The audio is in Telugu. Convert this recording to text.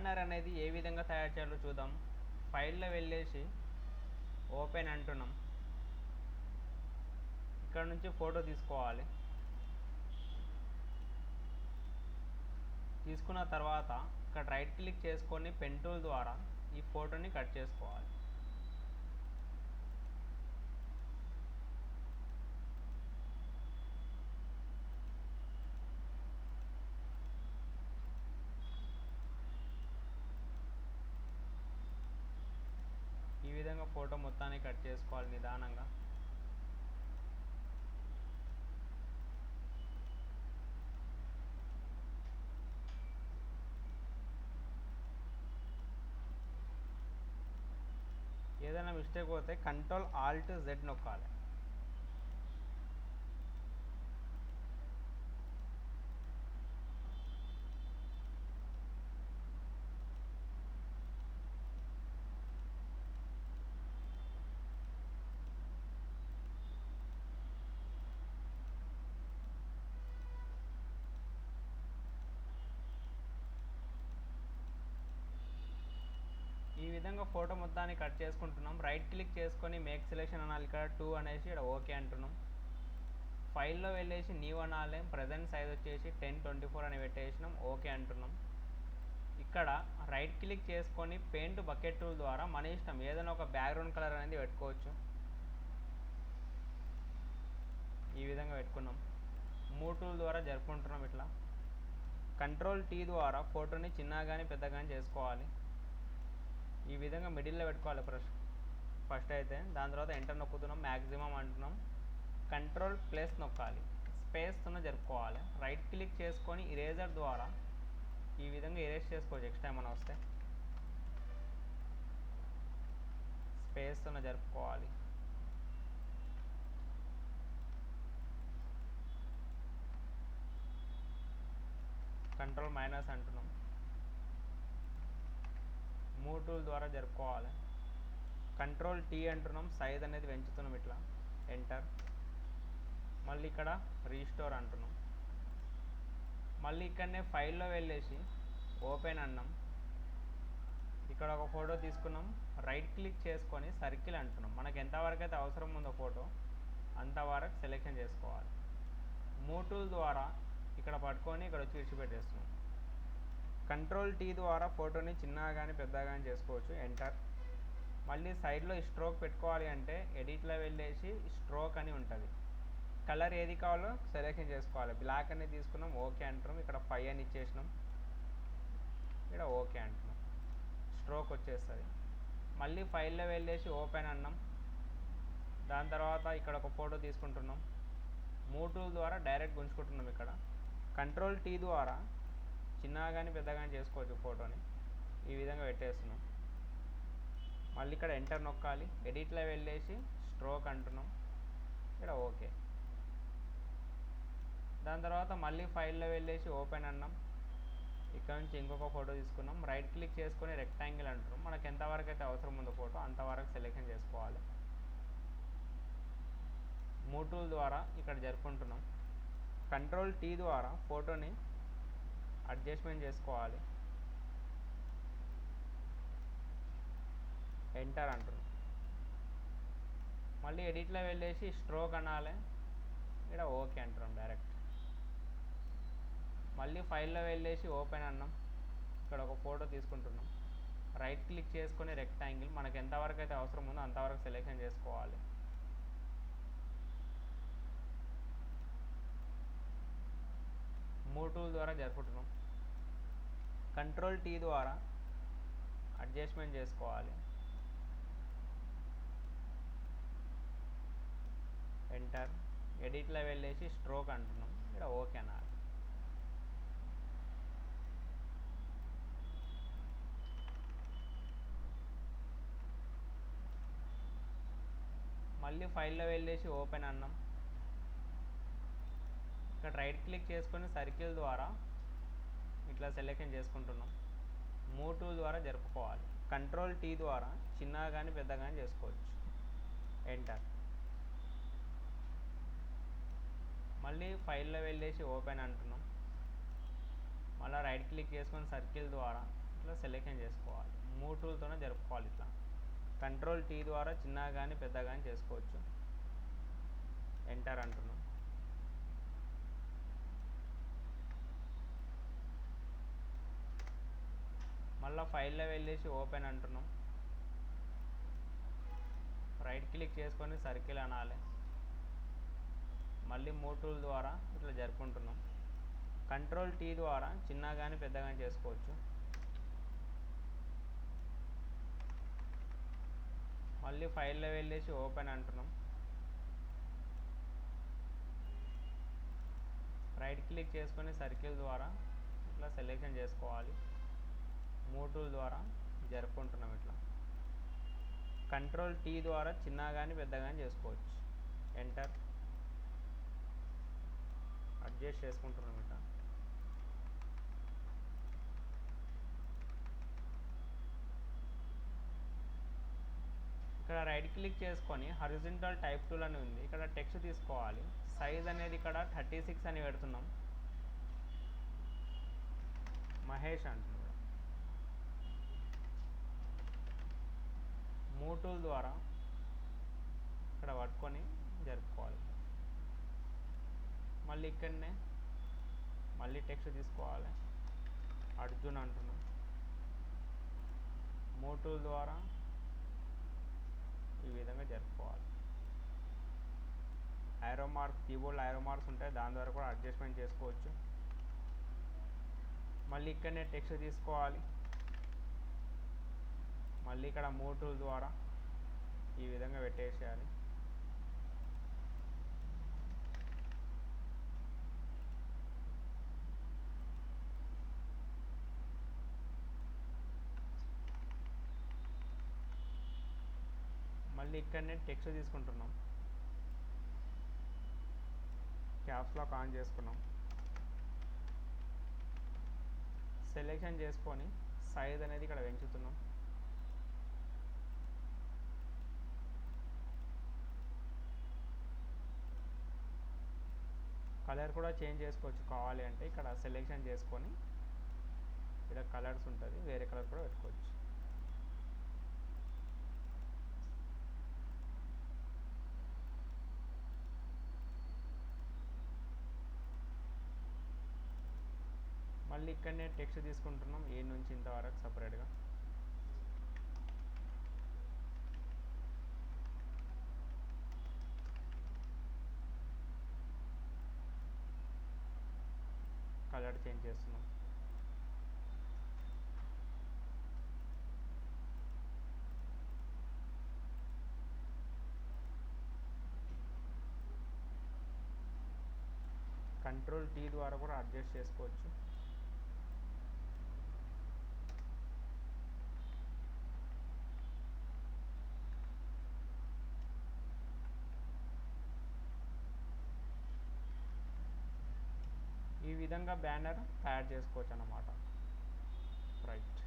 బ్యానర్ అనేది ఏ విధంగా తయారు చేయాలో చూద్దాం. ఫైల్లో వెళ్ళేసి ఓపెన్ అంటున్నాం. ఇక్కడ నుంచి ఫోటో తీసుకోవాలి. తీసుకున్న తర్వాత ఇక్కడ రైట్ క్లిక్ చేసుకొని పెన్ టూల్ ద్వారా ఈ ఫోటోని కట్ చేసుకోవాలి. ఈ విధంగా ఫోటో మొత్తాన్ని కట్ చేసుకోవాలి నిదానంగా. ఏదైనా మిస్టేక్ పోతే Ctrl+Alt+Z నొక్కాలి. ఈ విధంగా ఫోటో మొత్తాన్ని కట్ చేసుకుంటున్నాం. రైట్ క్లిక్ చేసుకొని మేక్ సెలెక్షన్ అనాలి. ఇక్కడ 2 అనేసి ఇక్కడ ఓకే అంటున్నాం. ఫైల్లో వెళ్ళేసి న్యూ అనాలి. ప్రజెంట్ సైజ్ వచ్చేసి 1024 అని పెట్టేసినాం. ఓకే అంటున్నాం. ఇక్కడ రైట్ క్లిక్ చేసుకొని పెయింట్ బకెట్ టూల్ ద్వారా మన ఇష్టం ఏదైనా ఒక బ్యాక్గ్రౌండ్ కలర్ అనేది పెట్టుకోవచ్చు. ఈ విధంగా పెట్టుకున్నాం. మూవ్ టూల్ ద్వారా జరుపుకుంటున్నాం. ఇట్లా Ctrl+T ద్వారా ఫోటోని చిన్నగా కానీ పెద్దగా కానీ చేసుకోవాలి. ఈ విధంగా మిడిల్లో పెట్టుకోవాలి ఫస్ట్ అయితే. దాని తర్వాత ఎంటర్ నొక్కుతున్నాం. మ్యాక్సిమం అంటున్నాం. Ctrl+ నొక్కాలి. స్పేస్తో జరుపుకోవాలి. రైట్ క్లిక్ చేసుకొని ఇరేజర్ ద్వారా ఈ విధంగా ఎరేజ్ చేసుకోవచ్చు. ఎక్స్ట్రా ఏమైనా వస్తే స్పేస్తో జరుపుకోవాలి. Ctrl- అంటున్నాం. మూవ్ టూల్ ద్వారా జరుపుకోవాలి. Ctrl+T అంటున్నాం. సైజ్ అనేది పెంచుతున్నాం. ఇట్లా ఎంటర్. మళ్ళీ ఇక్కడ రీస్టోర్ అంటున్నాం. మళ్ళీ ఇక్కడనే ఫైల్లో వెళ్ళేసి ఓపెన్ అన్నాం. ఇక్కడ ఒక ఫోటో తీసుకున్నాం. రైట్ క్లిక్ చేసుకొని సర్కిల్ అంటున్నాం. మనకు ఎంతవరకు అయితే అవసరం ఉందో ఫోటో అంతవరకు సెలెక్షన్ చేసుకోవాలి. మూవ్ టూల్ ద్వారా ఇక్కడ పట్టుకొని ఇక్కడ వచ్చి విడిచిపెట్టేస్తున్నాం. Ctrl+T ద్వారా ఫోటోని చిన్నగా కానీ పెద్దగా కానీ చేసుకోవచ్చు. ఎంటర్. మళ్ళీ సైడ్లో స్ట్రోక్ పెట్టుకోవాలి అంటే ఎడిట్లో వెళ్ళేసి స్ట్రోక్ అని ఉంటుంది. కలర్ ఏది కావాలో సెలెక్షన్ చేసుకోవాలి. బ్లాక్ అనేది తీసుకున్నాం. ఓకే అంటున్నాం. ఇక్కడ 5 అని ఇచ్చేసినాం. ఇక్కడ ఓకే అంటున్నాం. స్ట్రోక్ వచ్చేస్తుంది. మళ్ళీ ఫైల్లో వెళ్ళేసి ఓపెన్ అన్నాం. దాని తర్వాత ఇక్కడ ఒక ఫోటో తీసుకుంటున్నాం. మూవ్ టూల్ ద్వారా డైరెక్ట్ గుంజుకుంటున్నాం. ఇక్కడ Ctrl+T ద్వారా చిన్నగా కానీ పెద్దగా కానీ చేసుకోవచ్చు ఫోటోని. ఈ విధంగా పెట్టేస్తున్నాం. మళ్ళీ ఇక్కడ ఎంటర్ నొక్కాలి. ఎడిట్లో వెళ్ళేసి స్ట్రోక్ అంటున్నాం. ఇక్కడ ఓకే. దాని తర్వాత మళ్ళీ ఫైల్లో వెళ్ళేసి ఓపెన్ అన్నాం. ఇక్కడ నుంచి ఇంకొక ఫోటో తీసుకున్నాం. రైట్ క్లిక్ చేసుకొని రెక్టాంగిల్ అంటున్నాం. మనకు ఎంతవరకు అయితే అవసరం ఉందో ఫోటో అంతవరకు సెలెక్షన్ చేసుకోవాలి. మూవ్ టూల్ ద్వారా ఇక్కడ జరుపుకుంటున్నాం. Ctrl+T ద్వారా ఫోటోని అడ్జస్ట్మెంట్ చేసుకోవాలి. ఎంటర్ అంటున్నాం. మళ్ళీ ఎడిట్లో వెళ్ళేసి స్ట్రోక్ అనాలి. ఇక్కడ ఓకే అంటున్నాం డైరెక్ట్. మళ్ళీ ఫైల్లో వెళ్ళేసి ఓపెన్ అన్నాం. ఇక్కడ ఒక ఫోటో తీసుకుంటున్నాం. రైట్ క్లిక్ చేసుకొని రెక్టాంగిల్ మనకు ఎంతవరకు అయితే అవసరం ఉందో అంతవరకు సెలెక్షన్ చేసుకోవాలి. మూవ్ టూల్ ద్వారా జరుపుకుంటున్నాం. Ctrl+T ద్వారా అడ్జస్ట్మెంట్ చేసుకోవాలి. ఎంటర్. ఎడిట్లో వెళ్ళేసి స్ట్రోక్ అంటున్నాం. ఇక్కడ ఓకే అనాలి. మళ్ళీ ఫైల్లో వెళ్ళేసి ఓపెన్ అన్నాం. ఇక్కడ రైట్ క్లిక్ చేసుకొని సర్కిల్ ద్వారా ఇట్లా సెలెక్షన్ చేసుకుంటున్నాం. మూవ్ టూల్ ద్వారా జరుపుకోవాలి. Ctrl+T ద్వారా చిన్నగా కానీ పెద్దగా కానీ చేసుకోవచ్చు. ఎంటర్. మళ్ళీ ఫైల్లో వెళ్ళేసి ఓపెన్ అంటున్నాం. మళ్ళీ రైట్ క్లిక్ చేసుకొని సర్కిల్ ద్వారా ఇట్లా ఇట్లా సెలెక్షన్ చేసుకోవాలి. 3 టూల్తోనే జరుపుకోవాలి. ఇట్లా కంట్రోల్ టీ ద్వారా చిన్నగా కానీ పెద్దగా కానీ చేసుకోవచ్చు. ఎంటర్ అంటున్నాం. మళ్ళీ ఫైల్లో వెళ్ళేసి ఓపెన్ అంటున్నాం. రైట్ క్లిక్ చేసుకొని సర్కిల్ అనాలి. మళ్ళీ 3 టూల్ ద్వారా ఇట్లా జరుపుకుంటున్నాం. కంట్రోల్ టీ ద్వారా చిన్నగా కానీ పెద్దగా కానీ చేసుకోవచ్చు. మళ్ళీ ఫైల్లో వెళ్ళేసి ఓపెన్ అంటున్నాం. రైట్ క్లిక్ చేసుకొని సర్కిల్ ద్వారా ఇట్లా సెలెక్షన్ చేసుకోవాలి. 3 టూల్ ద్వారా జరుపుకుంటున్నాం. ఇట్లా కంట్రోల్ టీ ద్వారా చిన్నగా కానీ పెద్దగా కానీ చేసుకోవచ్చు. ఎంటర్ అడ్జస్ట్ చేసుకుంటున్నాం. ఇట్లా ఇక్కడ రైట్ క్లిక్ చేసుకొని హారిజాంటల్ టైప్ టూల్ అని ఉంది. ఇక్కడ టెక్స్ట్ తీసుకోవాలి. సైజ్ అనేది ఇక్కడ 36 అని పెడుతున్నాం. మహేష్ అంటున్నాం. 3 టూల్ ద్వారా ఇక్కడ పట్టుకొని జరుపుకోవాలి. మళ్ళీ ఇక్కడనే మళ్ళీ టెక్స్ట్ తీసుకోవాలి. అర్జున్ అంటున్నాం. 3 టూల్ ద్వారా ఈ విధంగా జరుపుకోవాలి. ఐరో మార్క్స్, కీబోర్డ్ ఐరో మార్క్స్ ఉంటాయి, దాని ద్వారా కూడా అడ్జస్ట్మెంట్ చేసుకోవచ్చు. మళ్ళీ ఇక్కడనే టెక్స్ట్ తీసుకోవాలి. మళ్ళీ ఇక్కడ 3 టూల్ ద్వారా ఈ విధంగా పెట్టేసేయాలి. మళ్ళీ ఇక్కడనే టెక్స్ట్ తీసుకుంటున్నాం. క్యాప్స్ లాక్ ఆన్ చేసుకున్నాం. సెలెక్షన్ చేసుకొని సైజ్ అనేది ఇక్కడ పెంచుతున్నాం. కలర్ కూడా చేంజ్ చేసుకోవచ్చు కావాలి అంటే. ఇక్కడ సెలెక్షన్ చేసుకొని ఇక్కడ కలర్స్ ఉంటుంది, వేరే కలర్ కూడా పెట్టుకోవచ్చు. మళ్ళీ ఇక్కడనే టెక్స్ట్ తీసుకుంటున్నాం. ఏ నుంచి ఇంతవరకు సపరేట్గా. కలర్ చేంజ్ చేస్తున్నాం. కంట్రోల్ టీ ద్వారా కూడా అడ్జస్ట్ చేసుకోవచ్చు. ఈ విధంగా బ్యానర్ తయారు చేసుకోవచ్చు అన్నమాట. రైట్.